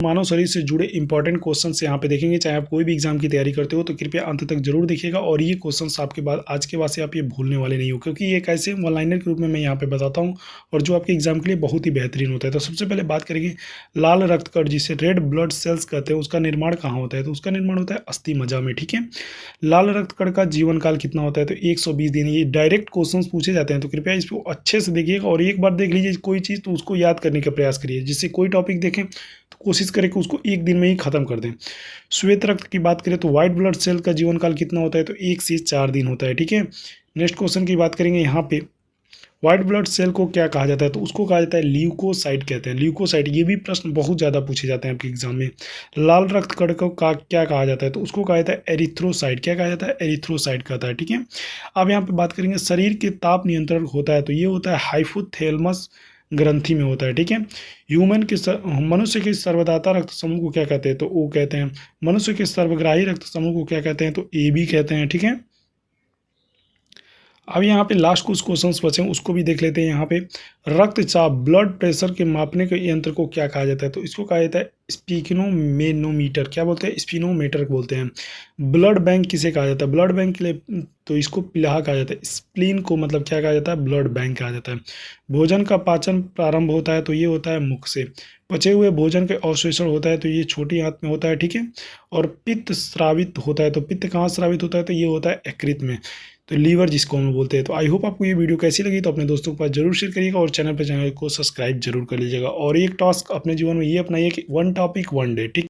मानव शरीर से जुड़े इंपॉर्टेंट क्वेश्चंस यहाँ पे देखेंगे। चाहे आप कोई भी एग्जाम की तैयारी करते हो तो कृपया अंत तक जरूर देखिएगा, और ये क्वेश्चंस आपके बाद आज के बाद से आप ये भूलने वाले नहीं हो, क्योंकि ये कैसे वन लाइनर के रूप में मैं यहाँ पे बताता हूँ और जो आपके एग्जाम के लिए बहुत ही बेहतरीन होता है। तो सबसे पहले बात करेंगे लाल रक्त कण, जिसे रेड ब्लड सेल्स कहते हैं, उसका निर्माण कहाँ होता है? तो उसका निर्माण होता है अस्थि मज्जा में। ठीक है। लाल रक्त कण का जीवन काल कितना होता है? तो 120 दिन। ये डायरेक्ट क्वेश्चंस पूछे जाते हैं, तो कृपया इसको अच्छे से देखिएगा और एक बार देख लीजिए कोई चीज़ तो उसको याद करने का प्रयास करिए। जिससे कोई टॉपिक देखें तो कोशिश करें कि उसको एक दिन में ही खत्म कर दें। श्वेत रक्त की बात करें तो व्हाइट ब्लड सेल का जीवन काल कितना होता है? तो 1 से 4 दिन होता है। ठीक है। नेक्स्ट क्वेश्चन की बात करेंगे यहाँ पे, व्हाइट ब्लड सेल को क्या कहा जाता है? तो उसको कहा जाता है ल्यूकोसाइट कहते हैं। ल्यूकोसाइट, ये भी प्रश्न बहुत ज़्यादा पूछे जाते हैं आपके एग्जाम में। लाल रक्त कण को क्या कहा जाता है? तो उसको कहा जाता है एरिथ्रोसाइट। क्या कहा जाता है? एरिथ्रोसाइट कहता है। ठीक है। अब यहाँ पे बात करेंगे शरीर के ताप नियंत्रण होता है, तो ये होता है हाइपोथैलेमस ग्रंथि में होता है। ठीक है। मनुष्य के सर्वदाता रक्त समूह को क्या कहते हैं? तो ओ कहते हैं। मनुष्य के सर्वग्राही रक्त समूह को क्या कहते हैं? तो ए भी कहते हैं। ठीक है। अब यहाँ पे लास्ट कुछ क्वेश्चंस बचे हैं, उसको भी देख लेते हैं। यहाँ पे रक्तचाप ब्लड प्रेशर के मापने के यंत्र को क्या कहा जाता है? तो इसको कहा जाता है स्पीगनोमेनोमीटर। क्या बोलते हैं? स्पिनोमीटर बोलते हैं। ब्लड बैंक किसे कहा जाता है? ब्लड बैंक के लिए तो इसको पिलाहा कहा जाता है। स्प्लीन को मतलब क्या कहा जाता है? ब्लड बैंक कहा जाता है। भोजन का पाचन प्रारंभ होता है तो ये होता है मुख से। पचे हुए भोजन के अवशोषण होता है तो ये छोटी आंत में होता है। ठीक है। और पित्त स्रावित होता है, तो पित्त कहाँ स्रावित होता है? तो ये होता है यकृत में, तो लीवर जिसको हम बोलते हैं। तो आई होप आपको ये वीडियो कैसी लगी, तो अपने दोस्तों के पास जरूर शेयर करिएगा और चैनल को सब्सक्राइब जरूर कर लीजिएगा। और एक टास्क अपने जीवन में ये अपनाइए कि 1 टॉपिक 1 डे। ठीक।